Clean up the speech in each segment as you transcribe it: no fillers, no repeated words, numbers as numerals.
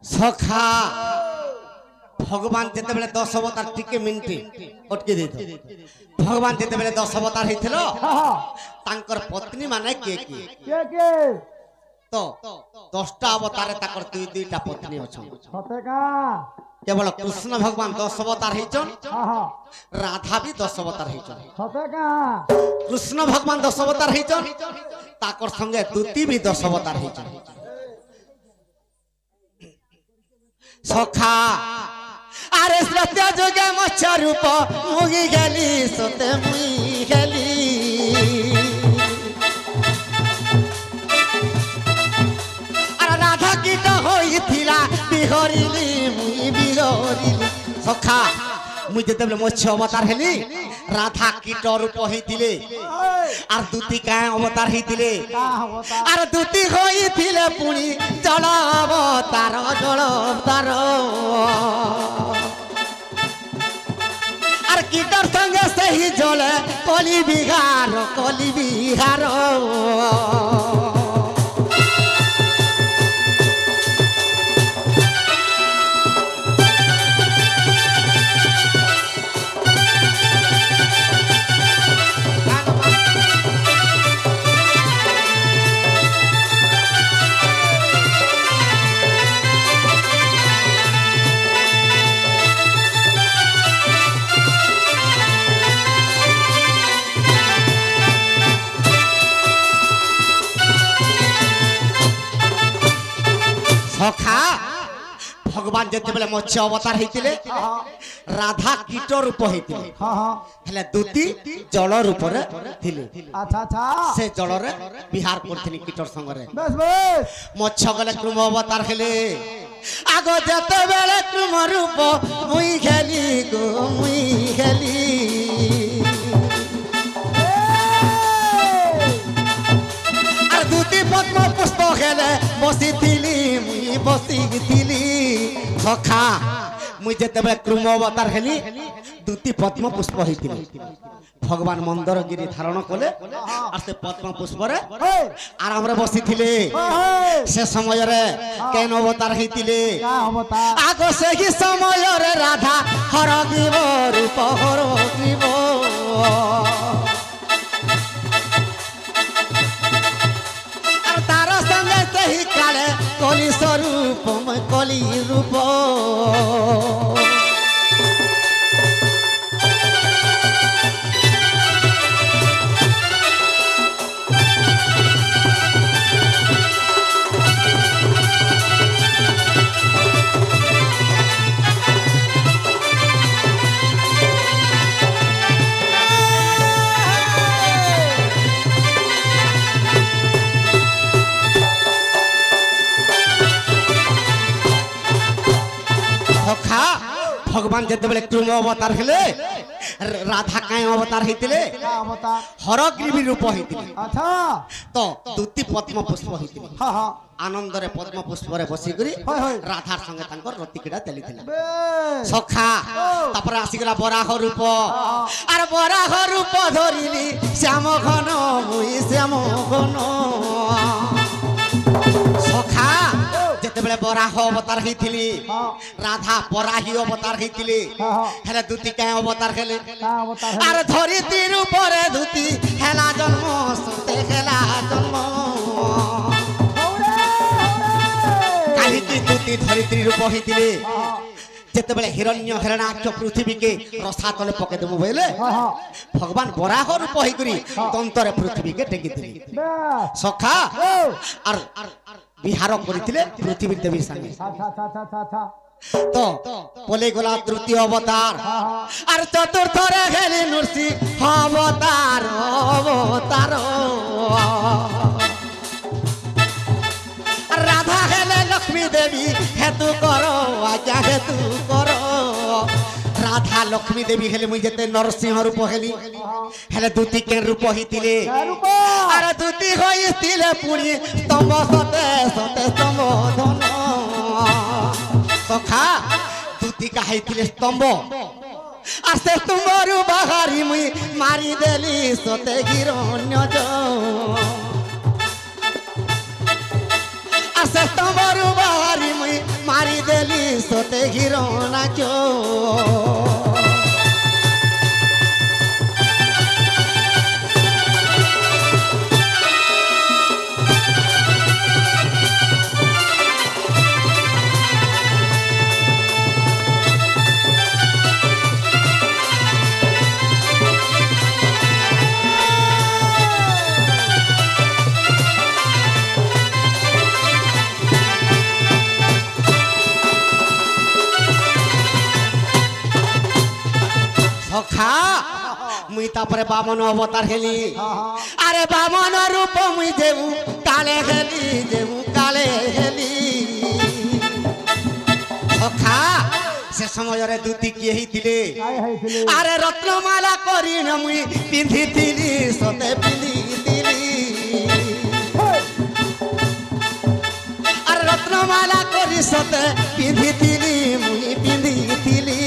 सखा भगवान जिते बेले 10 अवतार टिके मिनटी अटके देत भगवान जिते बेले 10 अवतार हेथिलो तांकर पत्नी माने के तो 10टा अवतार ताकर दुई दुईटा पत्नी अछन सतेका केवल कृष्ण भगवान 10 अवतार हेचन राधा भी 10 अवतार हेचन सतेका कृष्ण भगवान 10 अवतार हेचन ताकर संगे दूती भी 10 अवतार हेचन सखा अरे सत्य जुगे मच्छा रूप मुगी गेली सोते मुई गेली अरे राधा कीट होई थिला बिहरिली मुई बिहरिली सखा मुई जते मत्स्य अवतार हेली राधा कीट रूप हेतिले आर दूती का अवतार हेतिले आर दूती होई थिले पुणी जल अवतार आर कीटर संगे से ही जले कली बिहार सखा भगवान जेते बेले मत्स्य अवतार हेतिले राधा कीट रूप हेतिले हेले दूती जल रूप रे थिले अच्छा से जल रे विहार करथिनी कीटर संग रे बस बस मत्स्य गले कृम अवतार हेले आगो जेते बेले कृम रूप मुई खेली गो मुई खेली आर दूती पद्म पुष्प खेले बसी थिली मुई बसी थिली सखा मुई जेते बेले कृम अवतार हेली दूती पद्म पुष्प हेतिले भगवान मंदरगिरी धारण कले आर से पद्म पुष्प रे आराम रे बसी थिले से समय रे केन अवतार हेतिले आगो से ही समय रे राधा हरगिव रूप हरगिव तार संगे से ही काले कली स्वरूप कली रूप भगवान जेते बेले कृम अवतार हेले राधा काय अवतार हेतिले हरग्रीवी रूप हेतिले अच्छा तो दूती पद्म पुष्प हेतिले हां हां आनंद रे पद्म पुष्प रे बसी करी राधा संगे तांकर रतिकीडा चलीथिले सखा तापर आसीगला बराह रूप आर बराह रूप धरिली श्याम घन मुई श्याम घन सखा जेते बेले बराह अवतार हेतिली राधा बराही अवतार हेतिली हेले दूती काय अवतार हेले आर धरिती रूप रे दूती हेला जन्म सुते हेला जन्म काली की दूती धरित्री रूप हेतिली जेते बेले हिरण्य हिरणाक्ष पृथ्वी के रसा तले पके देबो बोले भगवान बराह रूप होई करी तंतरे पृथ्वी के टेकी दिली सखा आर विहार करथिले पृथ्वी देवी संगे तो बोले गला तृतीय अवतार आर चतुर्थ रे गेली नृसिंह अवतार अवतार राधा हेले लक्ष्मी देवी हेतु करो आजा हेतु करो राधा लक्ष्मी देवी हेले मुई जेते नरसिंह रूप हेली हेले दूती के रूप हितिले अरे दूती होइतिले पुणी स्तंभ सते सते स्तंभ धन सखा दूती का हितिले स्तंभ আর সে তোমারু বাহারি মুই মারি দেলি সতে গিরণ্য আর সে তোমারু বাহারি মুই মারি দেলি সতে গিরণা सखा मुई तापरे बामन अवतार हेली अरे बामन रूप मुई जेऊ काले हेली सखा से समय रे दूती किए हितिले अरे रत्नमाला करी न मुई पिंधितिली सते पिंधितिली अरे रत्नमाला करी सते पिंधितिली मुई पिंधितिली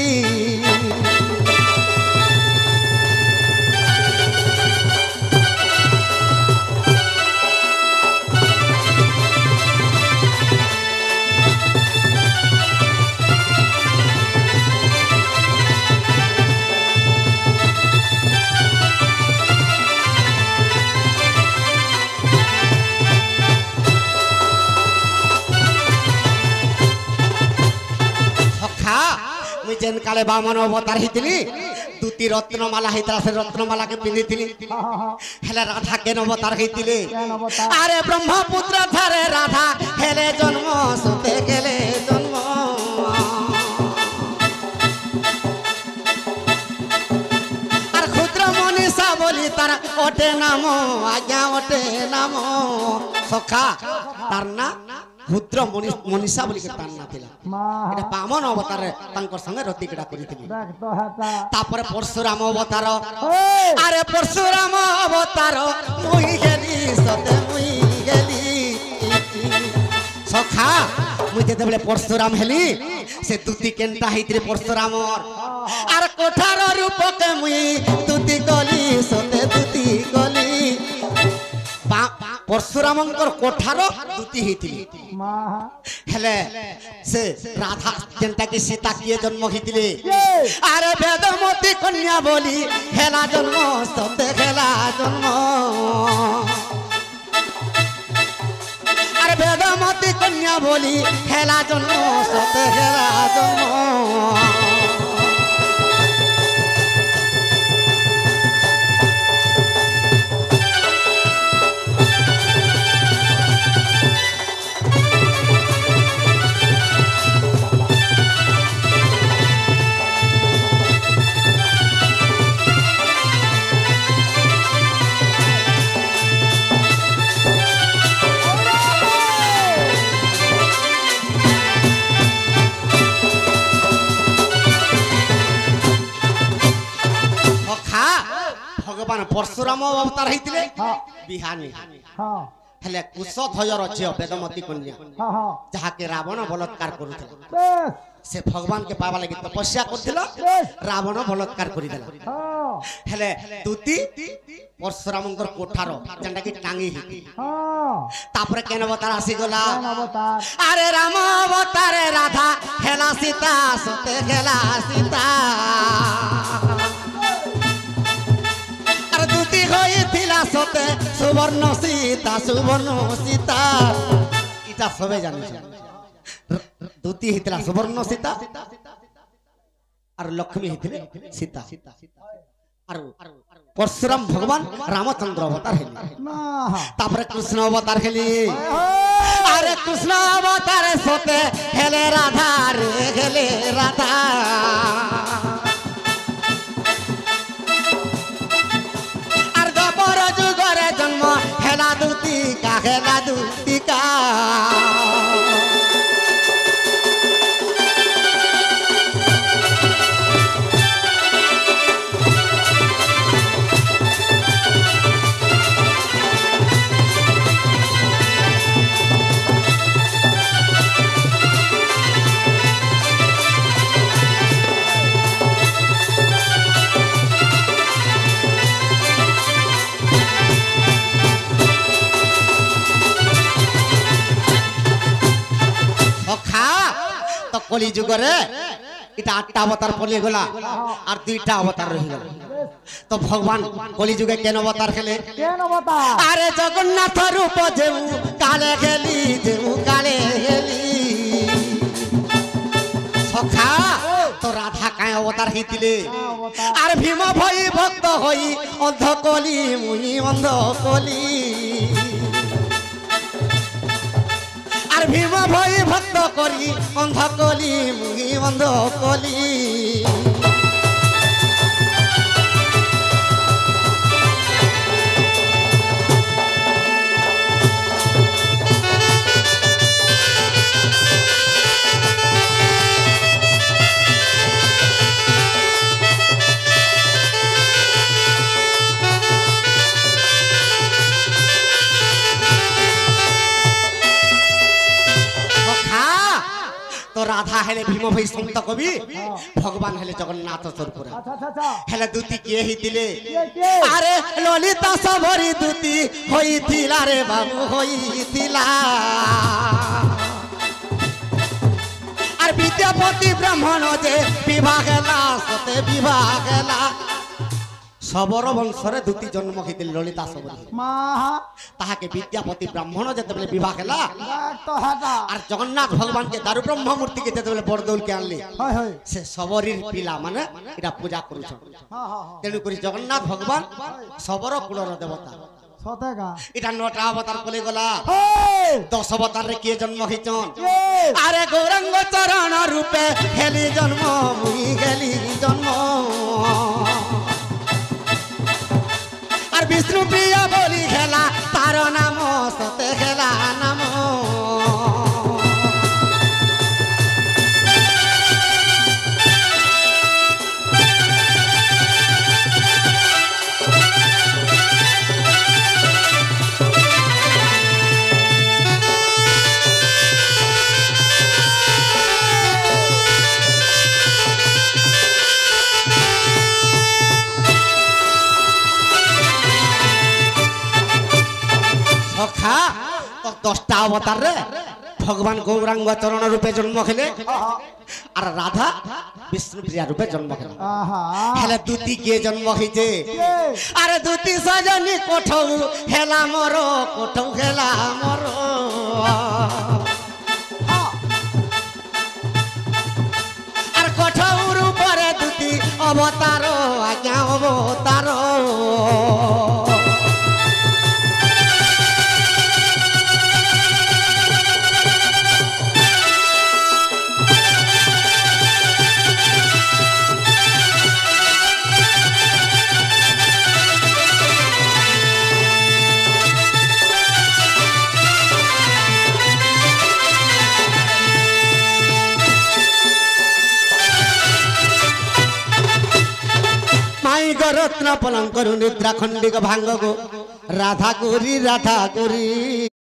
जेन काले बामन अवतार हितली दूती रत्नमाला हितला से रत्नमाला के पिंधितिली हेले राधा के अवतार हितले अरे ब्रह्मपुत्र थारे राधा हेले जन्म सुते गेले जन्म और क्षुद्र मनीषा बोली तार ओटे नाम आज्ञा ओटे नाम सखा तार ना क्षुद्र मनीषा बोली के तार ना थिला एटा बामन अवतार तांकर संगे रतिकड़ा करिथिली तापर परशुराम अवतार अरे परशुराम अवतार मुई गेली सते मुई गेली सखा मुई जेते बेले परशुराम हेली से दूती केनता हितरे परशुराम अरे कोठार रूप के मुई दूती गली सते दूती गली परशुरामंकर कोठार दूती हितिली हेले से राधा जेंता की सीता किए जन्म हितिले अरे वेदमती कन्या बोली हेला जन्म सते हेला जन्म अरे वेदमती कन्या बोली हेला जन्म सते हेला जन्म भगवान परशुराम अवतार हितले बिहानी हेले कुशध्वजर झियो वेदमती कन्या जहा के रावण बलात्कार करूथला से भगवान के पावा लगी तपस्या करथिला रावण बलात्कार करि देला हेले दूती परशुरामंकर कोठार जंडा की टांगी हिती तापर केन अवतार आसी गला अरे राम अवतार राधा हेला सीता सते हेला सीता दूती होइतिला सते सुवर्ण सीता इटा सबे जाने दूती हितला सुवर्ण सीता और लक्ष्मी हितले सीता और परशुराम भगवान रामचंद्र अवतार हेली तापर कृष्ण अवतार हेली अरे कृष्ण अवतार सते हेले राधा रे हेले राधा जन्म हेला दूती का কলি যুগরে এটা 8টা অবতার পড়ে গলা আর 2টা অবতার রয়ে গেল তো ভগবান কলি যুগে কেন অবতার খেলে আরে জগন্নাথ রূপ যেউ কালে গেলি যেউ কালে গেলি সখা তো রাধা কায় অবতার হইতিলে আর ভীম ভই ভক্ত হই অন্ধ কলি মুই অন্ধ কলি আর ভীম ভই ভক্ত করি অন্ধ কলি মুই অন্ধ কলি तो राधा हेले भीम भाई संत कवि भगवान हेले जगन्नाथ स्वरूप हेले दूती किए ही दिले अरे ललिता सबरी दूती होई थिला रे बाबू होई थिला और विद्यापति ब्राह्मण जे विवाह गेला सते विवाह गेला सबरो वंशरे दूती जन्म होइतिल ललिता सबरी ताहाके विद्यापति ब्राह्मण जेतेबेले विवाह केला और जगन्नाथ भगवान के दारु ब्रह्म मूर्ति के जेतेबेले बरदौल के आनले से सबरीर पिला माने एटा पूजा करूछन तेनु करी जगन्नाथ भगवान सबरो कुलर देवता सतेगा एटा 9टा अवतार कोले गला 10 अवतार रे के जन्म हिचन अरे गौरांग चरण रूपे हेली जन्म मुई गेली जन्म विष्णु प्रिया बोली खेला तार नाम सते खेला नाम तो 10टा अवतार रे भगवान गौरांग चरण रूपे जन्म खेले और राधा विष्णु प्रिया रूपे जन्म खेले हेले दूती के जन्म हिजे अरे दूती सजनी कोठौ हेला मरो कोठौ हेला मरो और कोठौ रूपरे दूती अवतारो आज्ञा अवतारो रत्न पलंकर निद्रा खंडिक भांग गो राधा गोरी